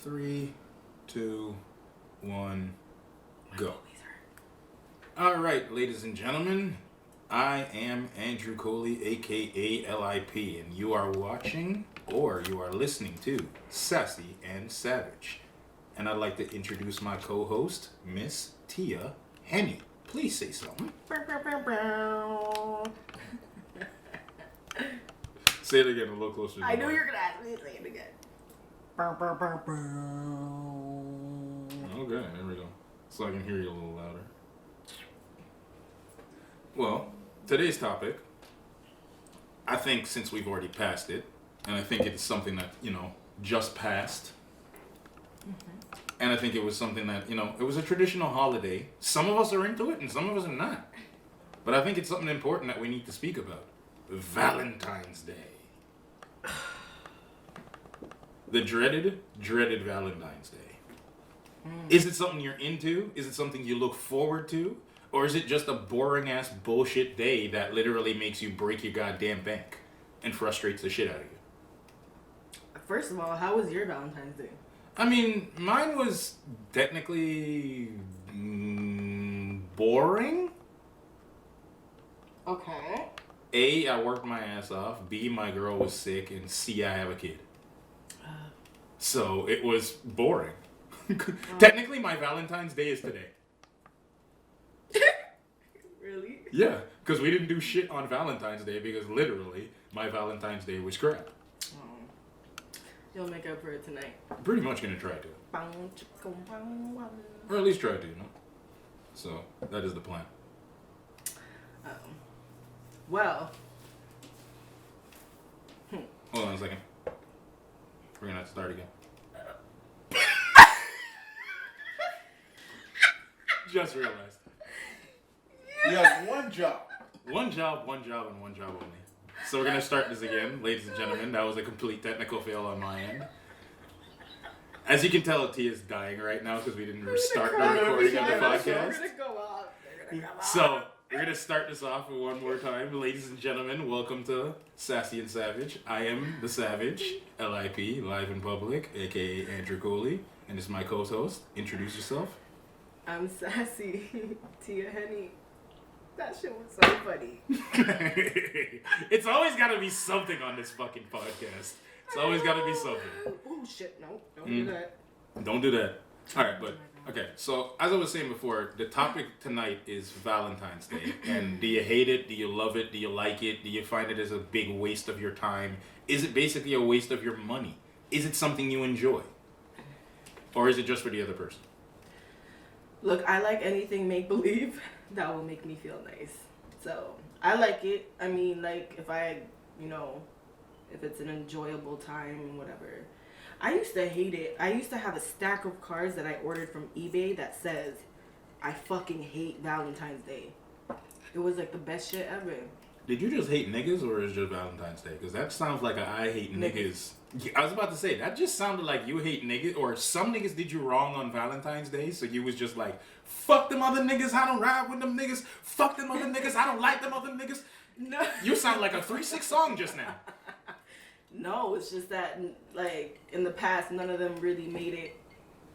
3, 2, 1, go. All right, ladies and gentlemen, I am Andrew Coley, aka LIP, and you are watching or you are listening to Sassy and Savage. And I'd like to introduce my co-host, Miss Tia Henny. Please say something. Say it again a little closer. I knew you were going to ask me to say it again. Okay, there we go. So I can hear you a little louder. Well, today's topic, I think since we've already passed it, and I think it's something that, just passed. Mm-hmm. And I think it was something that, it was a traditional holiday. Some of us are into it and some of us are not. But I think it's something important that we need to speak about. Valentine's Day. The dreaded Valentine's Day. Is it something you're into? Is it something you look forward to? Or is it just a boring-ass bullshit day that literally makes you break your goddamn bank and frustrates the shit out of you? First of all, how was your Valentine's Day? I mean, mine was technically boring. Okay. A, I worked my ass off. B, my girl was sick. And C, I have a kid. So it was boring. Technically, my Valentine's Day is today. Really? Yeah, because we didn't do shit on Valentine's Day because literally my Valentine's Day was crap. You'll make up for it tonight. Pretty much gonna try to. Or at least try to, So, that is the plan. Well. Hold on a second. We're gonna have to start again. Just realized. You have one job. One job, and one job only. So we're gonna start this again, ladies and gentlemen. That was a complete technical fail on my end. As you can tell, Tia's dying right now because we didn't start the recording of the podcast. We're gonna go off. So we're gonna start this off one more time, ladies and gentlemen. Welcome to Sassy and Savage. I am the Savage, LIP, live in public, aka Andrew Coley, and this is my co-host. Introduce yourself. I'm Sassy, Tia Henny. That shit was so funny. It's always gotta be something on this fucking podcast. It's always gotta be something. Oh shit, no, don't do that. Don't do that. Alright, but, okay, so as I was saying before, the topic tonight is Valentine's Day. And do you hate it? Do you love it? Do you like it? Do you find it as a big waste of your time? Is it basically a waste of your money? Is it something you enjoy? Or is it just for the other person? Look, I like anything make-believe that will make me feel nice. So, I like it. I mean, like, if if it's an enjoyable time and whatever. I used to hate it. I used to have a stack of cards that I ordered from eBay that says, I fucking hate Valentine's Day. It was like the best shit ever. Did you just hate niggas or is it just Valentine's Day? Because that sounds like a I hate niggas. I was about to say, that just sounded like you hate niggas, or some niggas did you wrong on Valentine's Day, so you was just like, fuck them other niggas, I don't ride with them niggas, fuck them other niggas, I don't like them other niggas. No. You sound like a 3-6 song just now. No, it's just that, like, in the past, none of them really made it,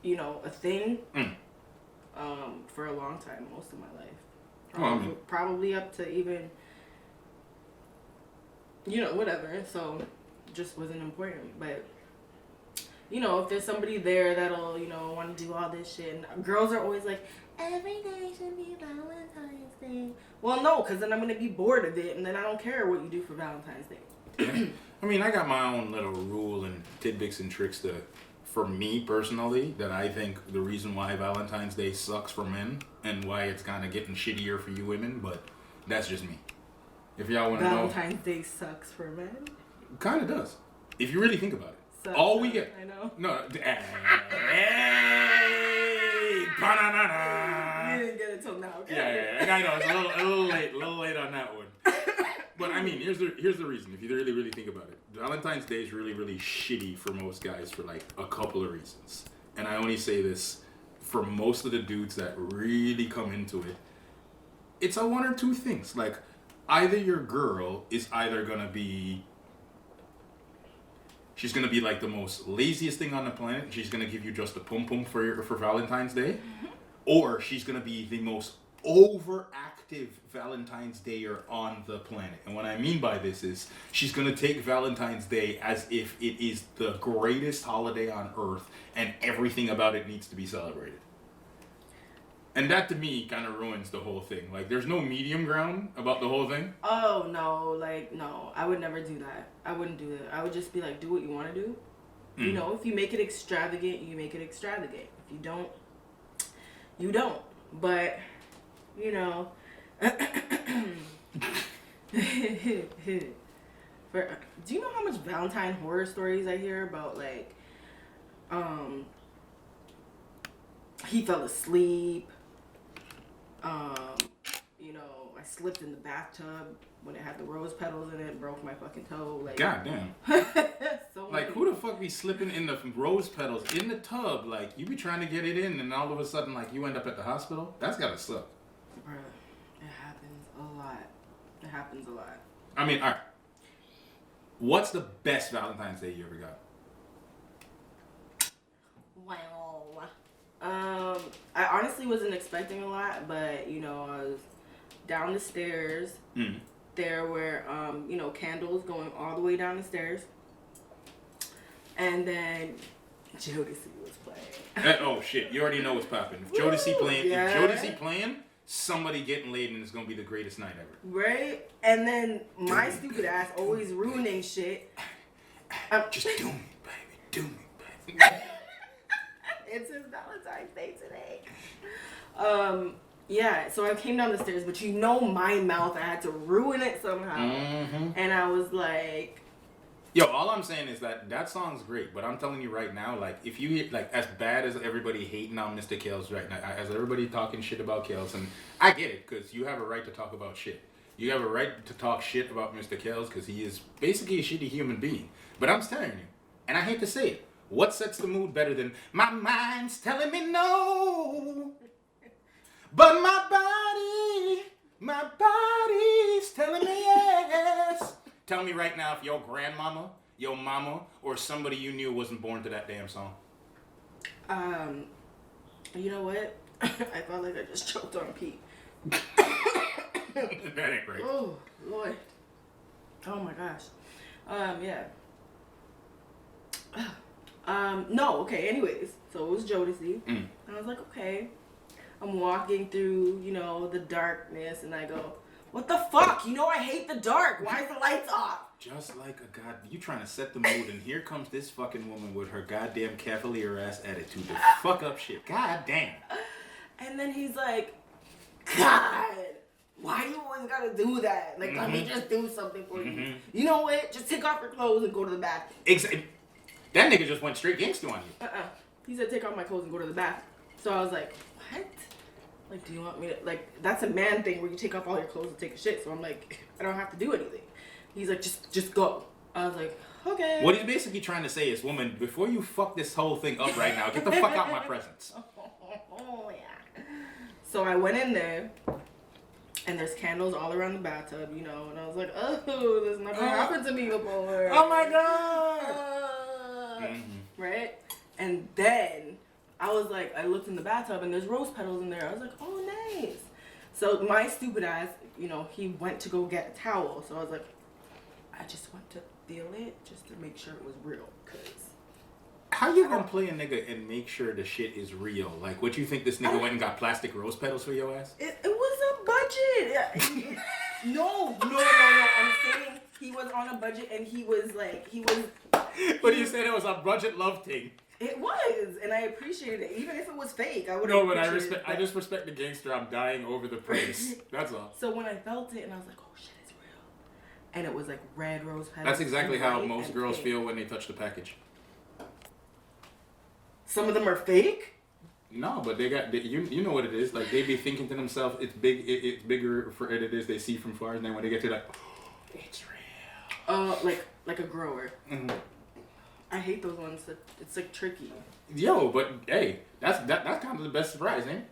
a thing. For a long time, most of my life. Probably up to even, whatever. So, just wasn't important. But, if there's somebody there that'll, want to do all this shit. And girls are always like, every day should be Valentine's Day. Well, no, because then I'm going to be bored of it. And then I don't care what you do for Valentine's Day. Yeah. I mean, I got my own little rule and tidbits and tricks for me personally, that I think the reason why Valentine's Day sucks for men and why it's kind of getting shittier for you women, but that's just me. If y'all want to know. Valentine's Day sucks for men? Kind of does. If you really think about it. Sucks, all we get. I know. No. Hey! Ba-na-na-na. You didn't get it till now, okay? Yeah. I know. It's a little late on that one. But I mean, here's the reason. If you really, really think about it, Valentine's Day is really, really shitty for most guys for like a couple of reasons. And I only say this for most of the dudes that really come into it. It's a one or two things. Like, either your girl is either gonna be She's gonna be like the most laziest thing on the planet. She's gonna give you just a pum pum for Valentine's Day, or she's gonna be the most overactive Valentine's Dayer on the planet. And what I mean by this is she's gonna take Valentine's Day as if it is the greatest holiday on earth, and everything about it needs to be celebrated. And that to me kind of ruins the whole thing. Like, there's no medium ground about the whole thing. Oh, no. Like, no. I would never do that. I wouldn't do that. I would just be like, do what you want to do. You know, if you make it extravagant, you make it extravagant. If you don't, you don't. But, you know. Do you know how much Valentine horror stories I hear about, like, he fell asleep. You know, I slipped in the bathtub when it had the rose petals in it and broke my fucking toe. Like, goddamn. So like, who the fuck be slipping in the rose petals in the tub? Like, you be trying to get it in, and all of a sudden, like, you end up at the hospital? That's gotta suck. Bruh, it happens a lot. It happens a lot. I mean, alright. What's the best Valentine's Day you ever got? Well, I honestly wasn't expecting a lot, but, you know, I was down the stairs. There were, you know, candles going all the way down the stairs. And then Jodeci was playing. Oh, shit. You already know what's popping. If Jodeci playing, somebody getting laid, and it's gonna be the greatest night ever. Right? And then my stupid ass always ruining shit. Just do me, baby. Do me, baby. It's his Valentine's Day today. Yeah, so I came down the stairs, but you know my mouth, I had to ruin it somehow. And I was like... Yo, all I'm saying is that song's great, but I'm telling you right now, like, if you hear, like, as bad as everybody hating on Mr. Kales right now, as everybody talking shit about Kales, and I get it, because you have a right to talk about shit. You have a right to talk shit about Mr. Kales, because he is basically a shitty human being. But I'm telling you, and I hate to say it, what sets the mood better than my mind's telling me no, but my body's telling me yes. Tell me right now if your grandmama, your mama, or somebody you knew wasn't born to that damn song. You know what? I felt like I just choked on Pete. That ain't right. Oh, Lord. Oh my gosh. Yeah. No, okay, anyways. So it was Jodeci. And I was like, okay. I'm walking through, you know, the darkness, and I go, what the fuck? You know I hate the dark. Why is the lights off? Just like a god, you trying to set the mood, and here comes this fucking woman with her goddamn cavalier ass attitude to fuck up shit. God damn. And then he's like, God, why you always gotta do that? Like, let me just do something for you. You know what? Just take off your clothes and go to the bathroom. Exactly. That nigga just went straight gangster on you. He said take off my clothes and go to the bathroom. So I was like, what? Like, do you want me to, like, that's a man thing where you take off all your clothes and take a shit. So I'm like, I don't have to do anything. He's like, just go. I was like, okay. What he's basically trying to say is, woman, before you fuck this whole thing up right now, get the fuck out my presence. Oh, yeah. So I went in there, and there's candles all around the bathtub, you know, and I was like, oh, this never happened to me before. Oh my god! Right? And then I was like, I looked in the bathtub, and there's rose petals in there. I was like, oh, nice. So my stupid ass, you know, he went to go get a towel. So I was like, I just went to feel it just to make sure it was real, cause how you gonna play a nigga and make sure the shit is real? Like, what you think this nigga went and got plastic rose petals for your ass? It was a budget. No. I'm saying he was on a budget, and he was. But you said it was a budget love thing. It was, and I appreciated it, even if it was fake. I would. No, but I just respect the gangster. I'm dying over the praise. That's all. So when I felt it, and I was like, oh shit, it's real, and it was like red rose petals. That's exactly how most girls feel when they touch the package. Some of them are fake. No, but you know what it is. Like, they be thinking to themselves, it's big, it's bigger for it is they see from far, and then when they get to that, oh, it's real. Like a grower. I hate those ones. It's like tricky. Yo, but hey, that's kind of the best surprise, ain't it?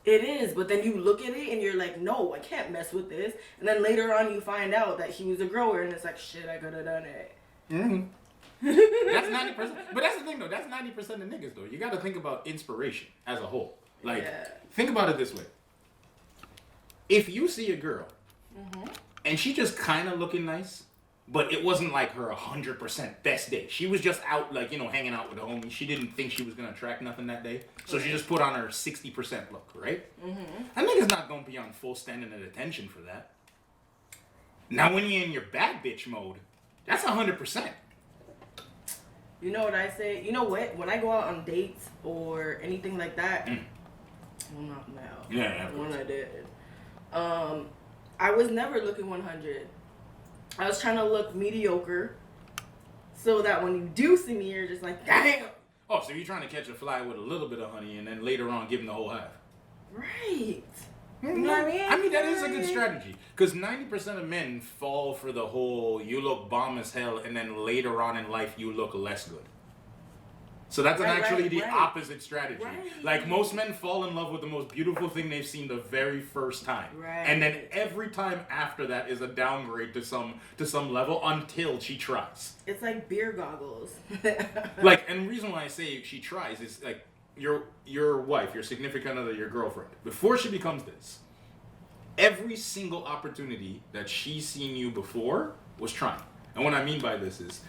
It is, but then you look at it and you're like, no, I can't mess with this. And then later on you find out that he was a grower, and it's like, shit, I could have done it. Mm-hmm. That's 90%. But that's the thing, though. That's 90% of niggas, though. You got to think about inspiration as a whole. Like, think about it this way. If you see a girl and she just kind of looking nice, but it wasn't like her 100% best day. She was just out, like, you know, hanging out with the homies. She didn't think she was going to attract nothing that day. So she just put on her 60% look, right? A nigga's not going to be on full standing at attention for that. Now, when you're in your bad bitch mode, that's 100%. You know what I say? You know what? When I go out on dates or anything like that, well, not now. Yeah. When I did. I was never looking 100. I was trying to look mediocre so that when you do see me, you're just like, damn. Oh, so you're trying to catch a fly with a little bit of honey and then later on give him the whole hive. Right. You know what I mean? I mean, that is a good strategy. Because 90% of men fall for the whole, you look bomb as hell, and then later on in life, you look less good. So that's actually the opposite strategy. Right. Like, most men fall in love with the most beautiful thing they've seen the very first time. Right. And then every time after that is a downgrade to some level until she tries. It's like beer goggles. Like, and the reason why I say she tries is, like, your wife, your significant other, your girlfriend, before she becomes this, every single opportunity that she's seen you before was trying. And what I mean by this is,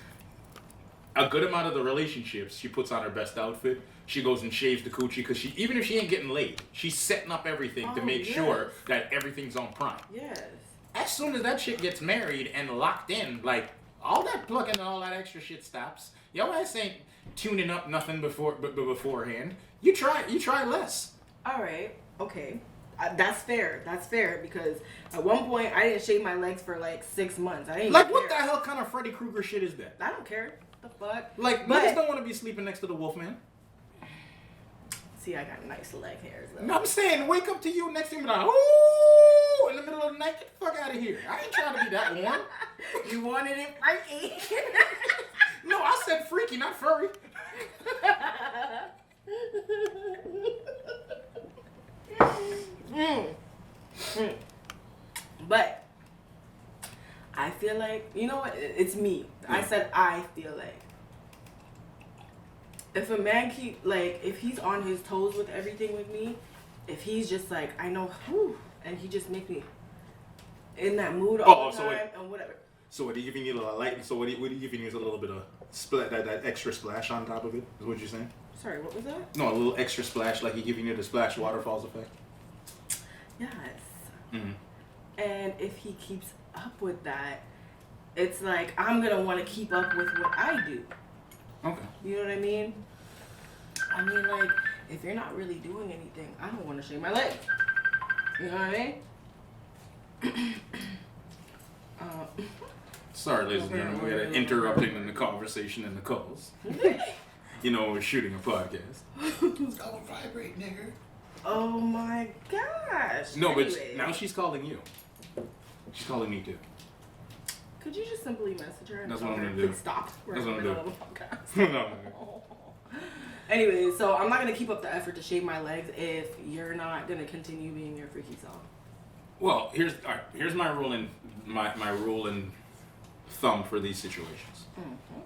a good amount of the relationships, she puts on her best outfit, she goes and shaves the coochie, because even if she ain't getting laid, she's setting up everything to make sure that everything's on prime. Yes. As soon as that shit gets married and locked in, like, all that plucking and all that extra shit stops. Your ass ain't tuning up nothing beforehand. You try less. All right. Okay. That's fair. That's fair because at one point I didn't shave my legs for like 6 months. I didn't like what the hell kind of Freddy Krueger shit is that? I don't care. The fuck. Like niggas don't want to be sleeping next to the Wolfman. See, I got nice leg hairs though. No, I'm saying wake up to you next to me like, ooh, in the middle of the night, get the fuck out of here. I ain't trying to be that one. You wanted it freaky. No, I said freaky, not furry. But I feel like, you know what? It's me. I said I feel like if a man if he's on his toes with everything with me, if he's just like, I know, and he just makes me in that mood all the time and whatever. So what, are you giving you a little light? So what are you giving you a little bit of that extra splash on top of it? Is what you're saying? Sorry, what was that? No, a little extra splash, like you're giving you the splash waterfalls effect. Yes. Mm-hmm. And if he keeps up with that, it's like I'm gonna want to keep up with what I do. Okay. You know what I mean? I mean, like, if you're not really doing anything, I don't want to shave my legs. You know what I mean? Sorry, ladies and gentlemen, we had an interrupting in the conversation and the calls. You know, we're shooting a podcast. Don't vibrate, nigga. Oh my gosh. No, anyway, but now she's calling you. She's calling me too. Could you just simply message her and That's tell what I'm her gonna do. stop? That's what I'm gonna do. No. Anyway, so I'm not gonna keep up the effort to shave my legs if you're not gonna continue being your freaky self. Well, here's my rule and my rule and thumb for these situations. Mm-hmm.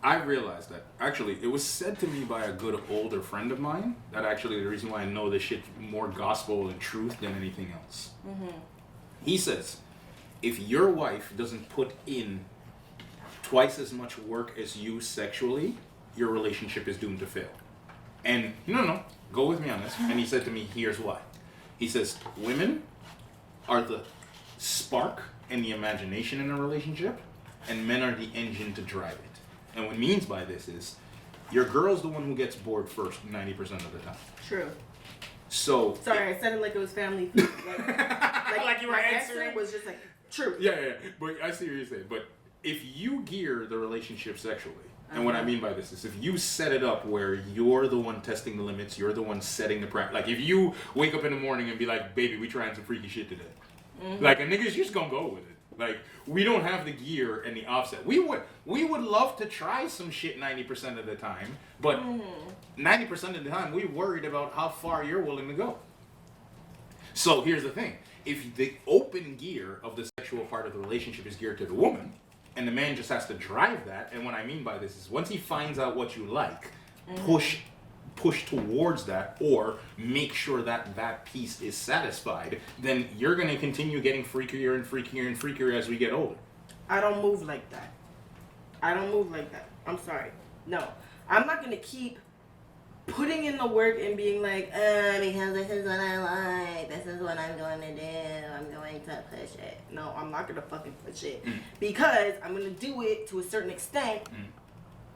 I realized that actually it was said to me by a good older friend of mine that actually the reason why I know this shit more gospel and truth than anything else. Mm-hmm. He says, if your wife doesn't put in twice as much work as you sexually, your relationship is doomed to fail. And no, go with me on this. And he said to me, here's why. He says, women are the spark and the imagination in a relationship, and men are the engine to drive it. And what he means by this is, your girl's the one who gets bored first 90% of the time. True. So... Sorry, I said it like it was family food. Like you were my answering? answer was just like, true. Yeah. But I see what you're saying. But if you gear the relationship sexually, and what I mean by this is if you set it up where you're the one testing the limits, you're the one setting the practice. Like if you wake up in the morning and be like, baby, we trying some freaky shit today. Mm-hmm. Like a nigga's just gonna go with it. Like we don't have the gear and the offset. We would love to try some shit 90% of the time, but 90% of the time we worried about how far you're willing to go. So here's the thing. If the open gear of the sexual part of the relationship is geared to the woman, And the man just has to drive that. And what I mean by this is once he finds out what you like, push towards that, or make sure that that piece is satisfied, then you're going to continue getting freakier and freakier and freakier as we get older. I don't move like that. I'm sorry. No. I'm not going to keep putting in the work and being like, because this is what I like. This is what I'm going to do. I'm going to push it. No, I'm not going to fucking push it. Because I'm going to do it to a certain extent.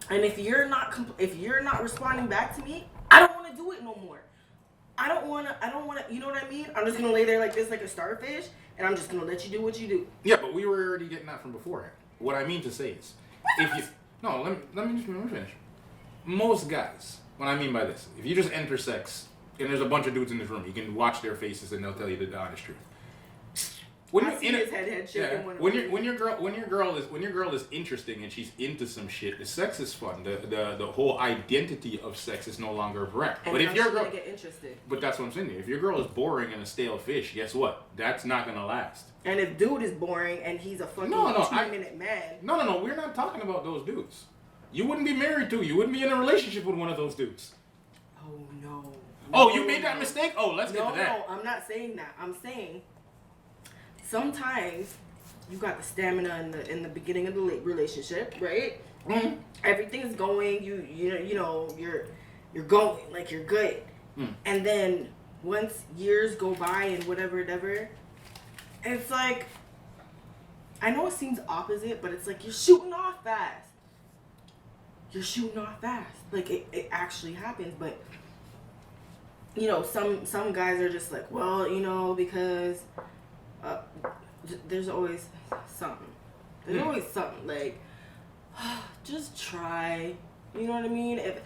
And if you're not responding back to me, I don't want to do it no more. I don't want to, you know what I mean? I'm just going to lay there like this, like a starfish, and I'm just going to let you do what you do. Yeah, but we were already getting that from beforehand. What I mean to say is, let me finish. Most guys, what I mean by this, if you just enter sex, and there's a bunch of dudes in this room, you can watch their faces and they'll tell you the honest truth. When your girl is interesting and she's into some shit, the sex is fun. The whole identity of sex is no longer a threat. And but if your girl get interested. But that's what I'm saying. If your girl is boring and a stale fish, guess what? That's not gonna last. And if dude is boring and he's a fucking 2-minute man. No, we're not talking about those dudes. You wouldn't be married to. You wouldn't be in a relationship with one of those dudes. Oh no. Oh, you made that mistake? Oh, let's get to that. No, I'm not saying that. I'm saying sometimes you got the stamina in the beginning of the relationship, right? Mm-hmm. Everything's going. You're going like you're good, and then once years go by and whatever, it's like I know it seems opposite, but it's like you're shooting off fast. Like it actually happens, but some guys are just like, well, because. There's always something. Like, just try. You know what I mean? If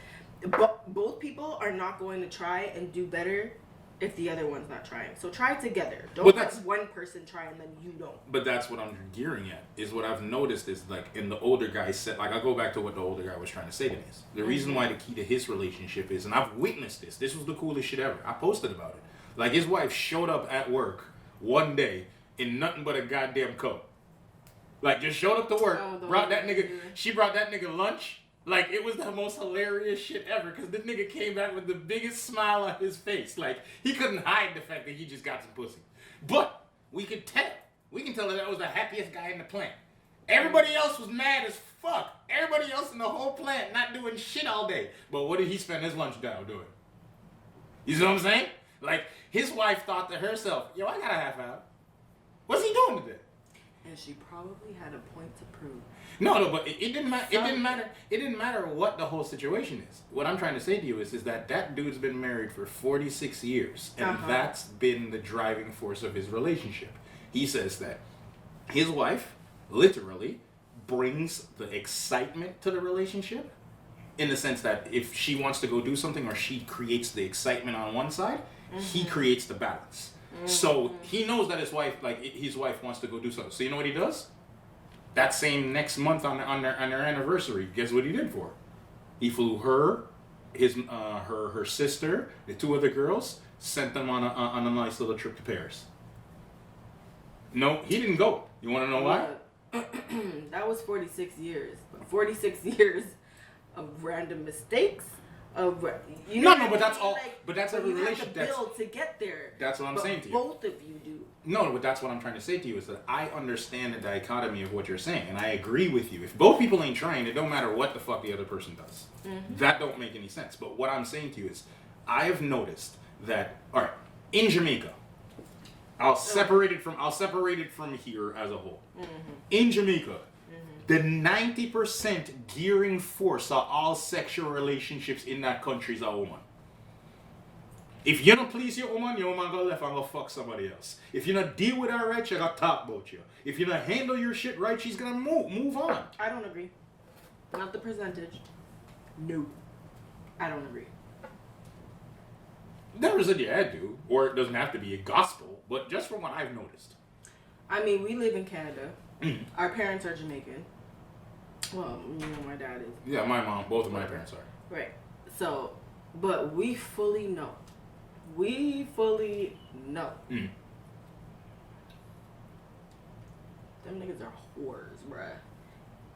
both people are not going to try and do better if the other one's not trying. So try together. Don't let one person try and then you don't. But that's what I'm gearing at. Is what I've noticed is like in the older guy said. Like I'll go back to what the older guy was trying to say to me. The reason why the key to his relationship is, and I've witnessed this. This was the coolest shit ever. I posted about it. Like his wife showed up at work one day in nothing but a goddamn coat. Like, just showed up to work, she brought that nigga lunch. Like, it was the most hilarious shit ever, because this nigga came back with the biggest smile on his face. Like, he couldn't hide the fact that he just got some pussy. But, we could tell. We can tell that was the happiest guy in the plant. Everybody else was mad as fuck. Everybody else in the whole plant not doing shit all day. But what did he spend his lunch down doing? You see what I'm saying? Like, his wife thought to herself, yo, I got a half hour. What's he doing today? And she probably had a point to prove. No, but it didn't matter. It didn't matter what the whole situation is. What I'm trying to say to you is that dude's been married for 46 years, and that's been the driving force of his relationship. He says that his wife literally brings the excitement to the relationship, in the sense that if she wants to go do something or she creates the excitement on one side, he creates the balance. So he knows that his wife wants to go do something. So you know what he does? That same next month on their anniversary, guess what he did for her? He flew her, her sister, the two other girls, sent them on a nice little trip to Paris. No, he didn't go. You want to know why? That was 46 years. 46 years of random mistakes. But that's all. But that's every relationship. You have to build to get there. That's what I'm saying to you. Both of you do. No, but that's what I'm trying to say to you is that I understand the dichotomy of what you're saying, and I agree with you. If both people ain't trying, it don't matter what the fuck the other person does. That don't make any sense. But what I'm saying to you is, I have noticed that. All right, in Jamaica, I'll separate it from here as a whole. In Jamaica. The 90% gearing force of all sexual relationships in that country is a woman. If you don't please your woman go left and go fuck somebody else. If you don't deal with her right, she gonna talk about you. If you don't handle your shit right, she's gonna move on. I don't agree. Not the percentage. No. I don't agree. Never said you had to, or it doesn't have to be a gospel, but just from what I've noticed. I mean, we live in Canada. Our parents are Jamaican. Well, my dad is. Yeah, my mom. Both of my parents are. Right. So, but we fully know. Them niggas are whores, bruh.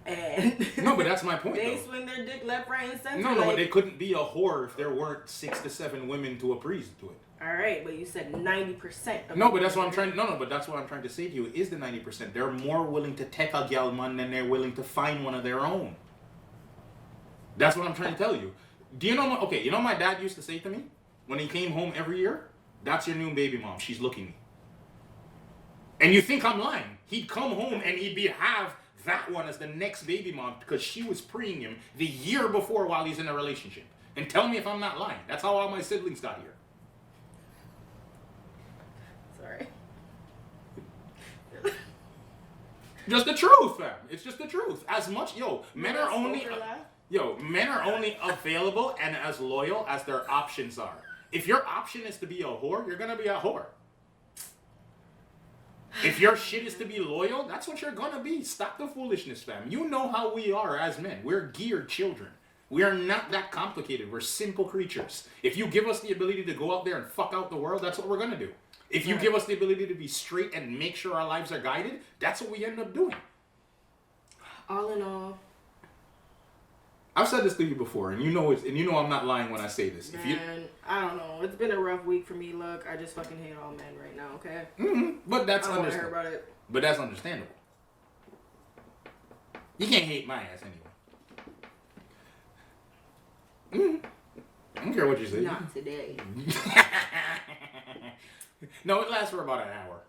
And No, but that's my point. they though. swing their dick left, right, and center. No, but they couldn't be a whore if there weren't 6 to 7 women to appraise to it. All right, but you said 90%. No, but that's what I'm trying. No, but that's what I'm trying to say to you is the 90%. They're more willing to take a gal man than they're willing to find one of their own. That's what I'm trying to tell you. Do you know? Okay, you know what my dad used to say to me when he came home every year? That's your new baby mom. She's looking me. And you think I'm lying? He'd come home and he'd have that one as the next baby mom because she was preeing him the year before while he's in a relationship. And tell me if I'm not lying. That's how all my siblings got here. Sorry. Just the truth, fam. It's just the truth. As much, men are only available and as loyal as their options are. If your option is to be a whore, you're gonna be a whore. If your shit is to be loyal, that's what you're gonna be. Stop the foolishness, fam. You know how we are as men. We're geared children. We are not that complicated. We're simple creatures. If you give us the ability to go out there and fuck out the world, that's what we're gonna do. If you give us the ability to be straight and make sure our lives are guided, that's what we end up doing. All in all, I've said this to you before, and you know I'm not lying when I say this. man, I don't know. It's been a rough week for me. Look, I just fucking hate all men right now. Okay. But that's I don't want to hear understandable. about it. But that's understandable. You can't hate my ass anyway. I don't care what you say. Not today. No, it lasts for about an hour.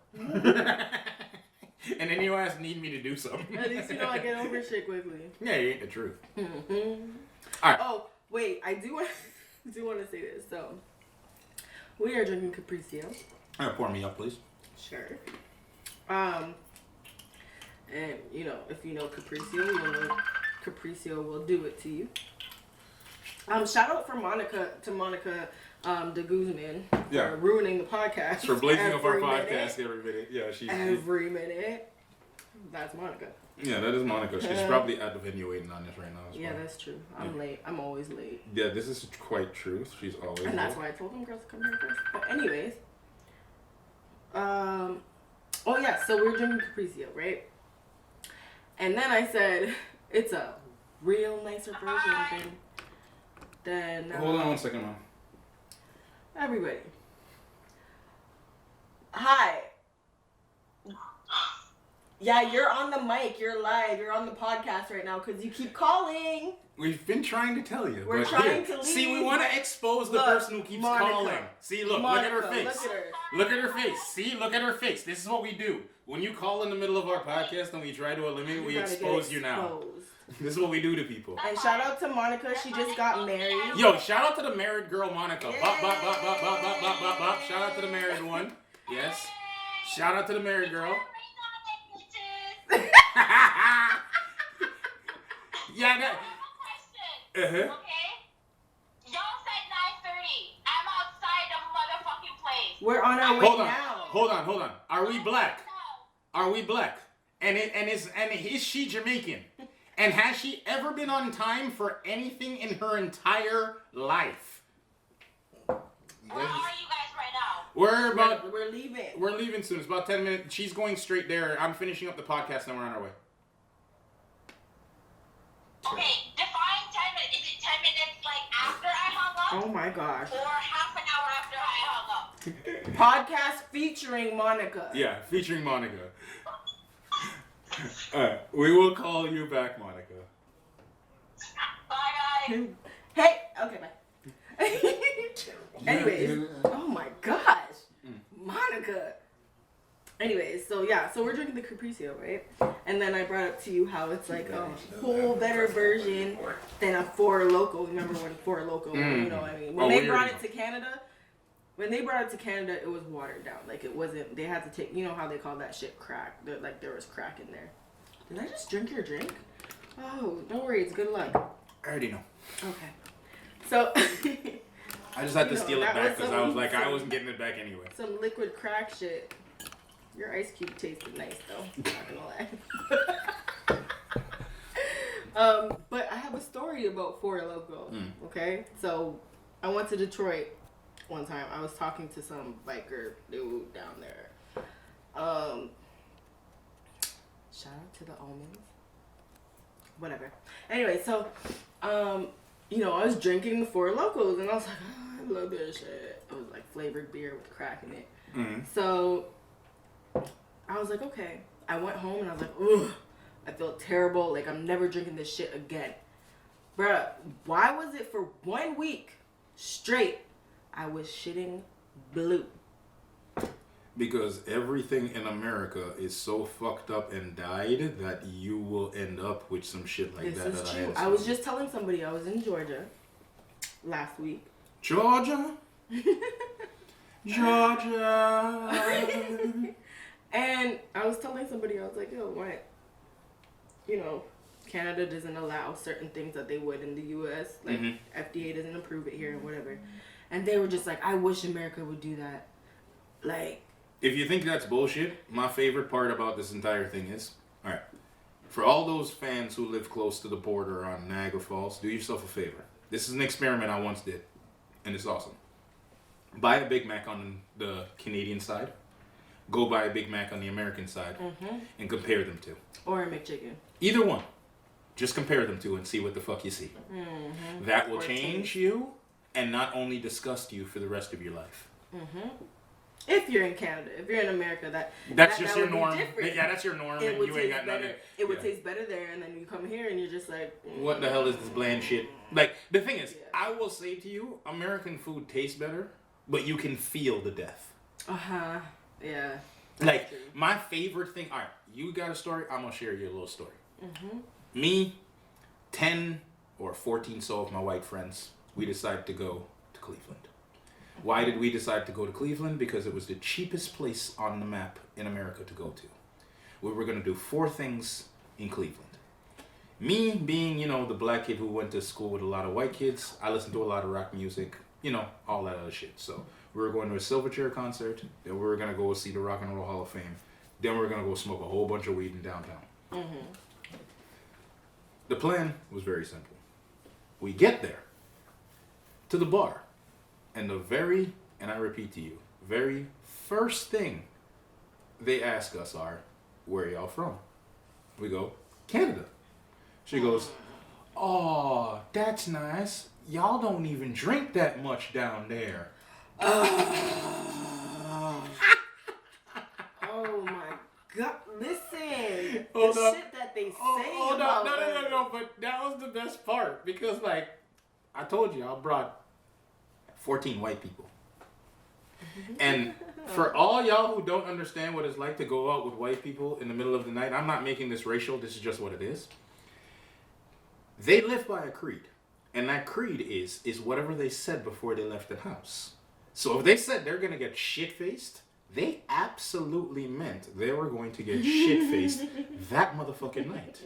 And then your ass need me to do something. At least you know I get over shit quickly. Yeah, it ain't the truth. All right. Oh wait, I do want to say this. So we are drinking Capriccio. Pour me up, please. Sure. And if you know Capriccio, you know Capriccio will do it to you. Shout out for Monica de Guzman for ruining the podcast. For blazing up our podcast every minute. Yeah, every minute. That's Monica. Yeah, that is Monica. She's probably at the venue waiting on this right now. Yeah, that's true. I'm late. I'm always late. Yeah, this is quite true. She's always And that's why I told them girls to come here first. But anyways. Oh yeah, so we were drinking Capriccio, right? And then I said, it's a real nicer version than Hold on one second, Mom. Everybody. Hi. Yeah, you're on the mic. You're live. You're on the podcast right now because you keep calling. We've been trying to tell you. We're trying to leave. See, we want to expose the person who keeps calling. See, look at her face. Look at her. Look at her face. See, look at her face. This is what we do. When you call in the middle of our podcast and we try to eliminate, we expose you now. This is what we do to people. And shout out to Monica. She just got married. Yo, shout out to the married girl, Monica. Bop, bop, bop, bop, bop, bop, bop, bop, bop. Shout out to the married one. Yes. Shout out to the married girl. Yeah, that. Okay? Y'all said 9:30. I'm outside the motherfucking place. We're on our way now. Hold on. Are we black? Are we black? And is she Jamaican? And has she ever been on time for anything in her entire life? Where are you guys right now? We're leaving. We're leaving soon. It's about 10 minutes. She's going straight there. I'm finishing up the podcast and we're on our way. Okay, define 10 minutes. Is it 10 minutes like after I hung up? Oh my gosh. Or half an hour after I hung up? Podcast featuring Monica. Yeah, featuring Monica. Alright, we will call you back, Monica. Bye, guys. Hey, okay, bye. Anyways, oh my gosh. Monica. Anyways, so we're drinking the Capriccio, right? And then I brought up to you how it's like a whole better version than a Four Loko. Remember when Four Loko, you know what I mean? When they brought it to Canada, it was watered down. Like it wasn't, they had to take, you know how they call that shit crack? Like there was crack in there. Did I just drink your drink? Oh, don't worry, it's good luck. I already know. Okay. So. I just had to steal it back because I was like, I wasn't getting it back anyway. Some liquid crack shit. Your ice cube tasted nice though. Not gonna lie. But I have a story about Four Loko. Okay, so I went to Detroit one time. I was talking to some biker dude down there. Shout out to the Omens. whatever. Anyway, so, you know, I was drinking the Four Locos, and I was like, oh, I love this shit. It was like flavored beer with crack in it. Mm-hmm. So, I was like, okay. I went home, and I was like, ugh, I feel terrible. Like, I'm never drinking this shit again. Bruh, why was it for 1 week straight I was shitting blue? Because everything in America is so fucked up and dyed that you will end up with some shit like This that. is that true. I I was just telling somebody I was in Georgia last week. Georgia? Georgia. And I was telling somebody, I was like, yo, why? You know, Canada doesn't allow certain things that they would in the U.S. Like, FDA doesn't approve it here and whatever. And they were just like, I wish America would do that. Like, If you think that's bullshit, my favorite part about this entire thing is, all right, for all those fans who live close to the border on Niagara Falls, do yourself a favor. This is an experiment I once did, and it's awesome. Buy a Big Mac on the Canadian side, go buy a Big Mac on the American side, and compare them two. or a McChicken. Either one. Just compare them two and see what the fuck you see. That will Or change taste. you and not only disgust you for the rest of your life. If you're in Canada, if you're in America, That's that just would your be norm. different. Yeah, that's your norm, It and would you ain't taste got better. nothing. It would Yeah. taste better there, and then you come here and you're just like, What the hell is this bland shit? Like, the thing is, Yeah. I will say to you, American food tastes better, but you can feel the death. Yeah. Like, true. my favorite thing, alright, you got a story, I'm gonna share you a little story. Me, 10 or 14 so of my white friends, we decided to go to Cleveland. Why did we decide to go to Cleveland? Because it was the cheapest place on the map in America to go to. We were going to do 4 things in Cleveland. Me being, you know, the black kid who went to school with a lot of white kids, I listened to a lot of rock music, you know, all that other shit. So we were going to a Silverchair concert, then we were going to go see the Rock and Roll Hall of Fame, then we were going to go smoke a whole bunch of weed in downtown. The plan was very simple. We get there to the bar, and and I repeat to you, very first thing they ask us are, where y'all from? We go, Canada. She goes, oh, that's nice. Y'all don't even drink that much down there. Oh my God! Listen, Hold the up. shit that they say Oh, about no, but that was the best part, because, like, I told you, I brought 14 white people. And for all y'all who don't understand what it's like to go out with white people in the middle of the night, I'm not making this racial, this is just what it is. They live by a creed. And that creed is whatever they said before they left the house. So if they said they're going to get shit-faced, they absolutely meant they were going to get shit-faced that motherfucking night.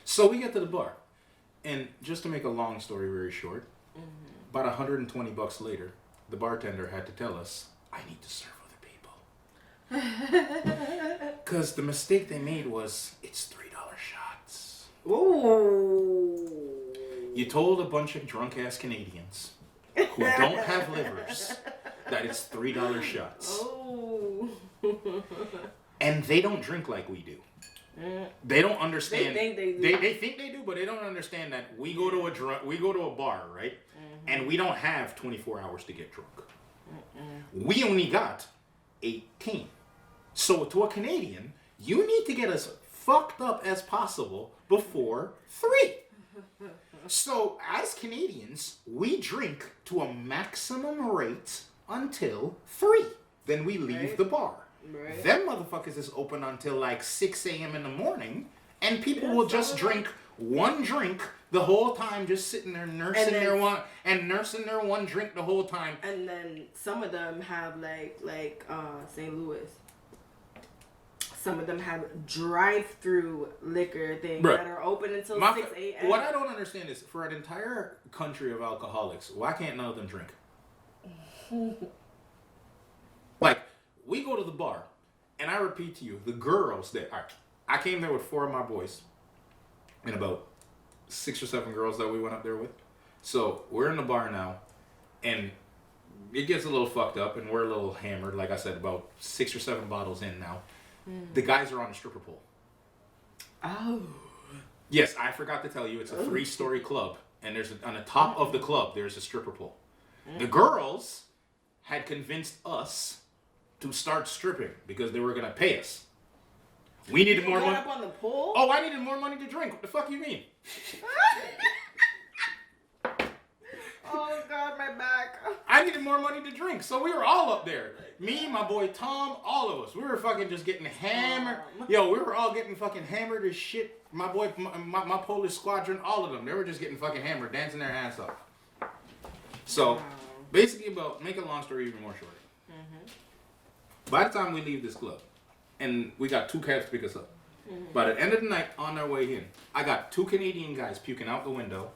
So we get to the bar. And just to make a long story very short, about $120 later, the bartender had to tell us, I need to serve other people. Because the mistake they made was, it's $3 shots. Ooh. You told a bunch of drunk-ass Canadians who don't have livers that it's $3 shots. Oh. And they don't drink like we do. They don't understand. They think they do. They think they do, but they don't understand that we go to a bar, right? And we don't have 24 hours to get drunk. We only got 18. So to a Canadian, you need to get as fucked up as possible before 3. So as Canadians, we drink to a maximum rate until 3. Then we leave Right. the bar. Right. Them motherfuckers is open until like 6 a.m. in the morning, and people Yeah, will some just of them- drink one drink the whole time, just sitting there nursing And then- nursing their one drink the whole time. And then some of them have like St. Louis. Some of them have drive-through liquor things Bruh. that are open until 6 a.m. What I don't understand is, for an entire country of alcoholics, why can't none of them drink? Like, we go to the bar, and I repeat to you, the girls there. All right, I came there with 4 of my boys, and about 6 or 7 girls that we went up there with. So we're in the bar now, and it gets a little fucked up, and we're a little hammered. Like I said, about 6 or 7 bottles in now. The guys are on a stripper pole. Oh. Yes, I forgot to tell you, it's a 3-story club, and on the top of the club there's a stripper pole. The girls had convinced us to start stripping because they were gonna pay us. We needed more money. Up on the pole? Oh, I needed more money to drink. What the fuck you mean? Oh God, my back. I needed more money to drink, so we were all up there. Me, my boy Tom, all of us. We were fucking just getting hammered. Yo, we were all getting fucking hammered as shit. My boy, my Polish squadron, all of them. They were just getting fucking hammered, dancing their ass off. So, basically, make a long story even more short. By the time we leave this club, and we got 2 cabs to pick us up. By the end of the night, on their way in, I got 2 Canadian guys puking out the window.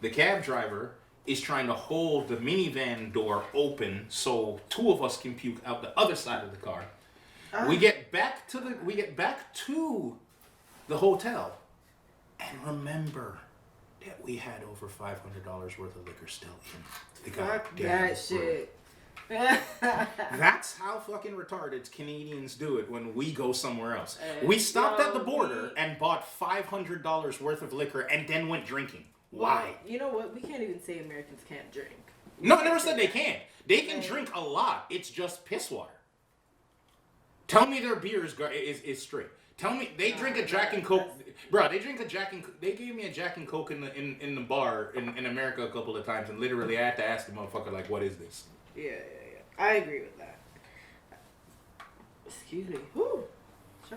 The cab driver is trying to hold the minivan door open so 2 of us can puke out the other side of the car. We get back to the hotel, and remember that we had over $500 worth of liquor still in the Fuck goddamn that room. shit. That's how fucking retarded Canadians do it when we go somewhere else. We stopped at the border and bought $500 worth of liquor and then went drinking. Why? Well, you know what? We can't even say Americans can't drink. No, I never said they can't. They can drink a lot. It's just piss water. Tell me their beer is straight. Tell me they drink a Jack and Coke, bro. They drink a Jack and they gave me a Jack and Coke in the bar in America a couple of times, and literally I had to ask the motherfucker like, "What is this?" Yeah. I agree with that. Excuse me. Whew.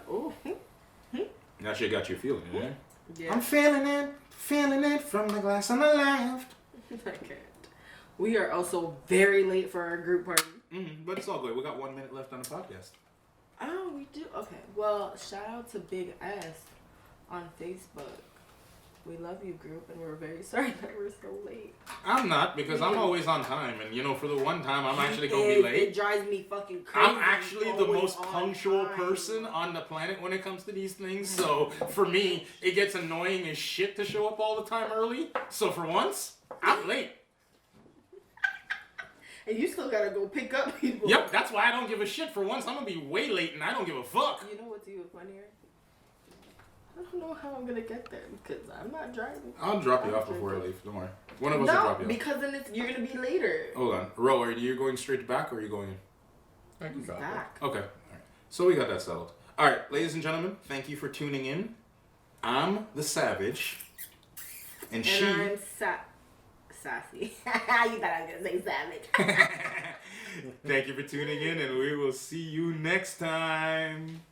Oh. That shit got you feeling it, eh? Yeah. I'm feeling it from the glass on the left. I can't. We are also very late for our group party. But it's all good. We got 1 minute left on the podcast. Oh, we do? Okay. Well, shout out to Big S on Facebook. We love you, group, and we're very sorry that we're so late. I'm not, because I'm always on time, and for the one time I'm actually gonna be late. It drives me fucking crazy. I'm actually the most punctual person on the planet when it comes to these things, so for me, it gets annoying as shit to show up all the time early. So for once, I'm late. And you still gotta go pick up people. Yep, that's why I don't give a shit. For once, I'm gonna be way late, and I don't give a fuck. You know what's even funnier? I don't know how I'm gonna get there because I'm not driving. I'll drop you off before I leave. Don't worry. One of us will drop you off. Because then you're gonna be later. Hold on. Ro, are you going straight back or are you going in? I can drop Back. Okay. All right. So we got that settled. All right, ladies and gentlemen, thank you for tuning in. I'm the Savage. And she... I'm Sassy. You thought I was gonna say Savage. Thank you for tuning in, and we will see you next time.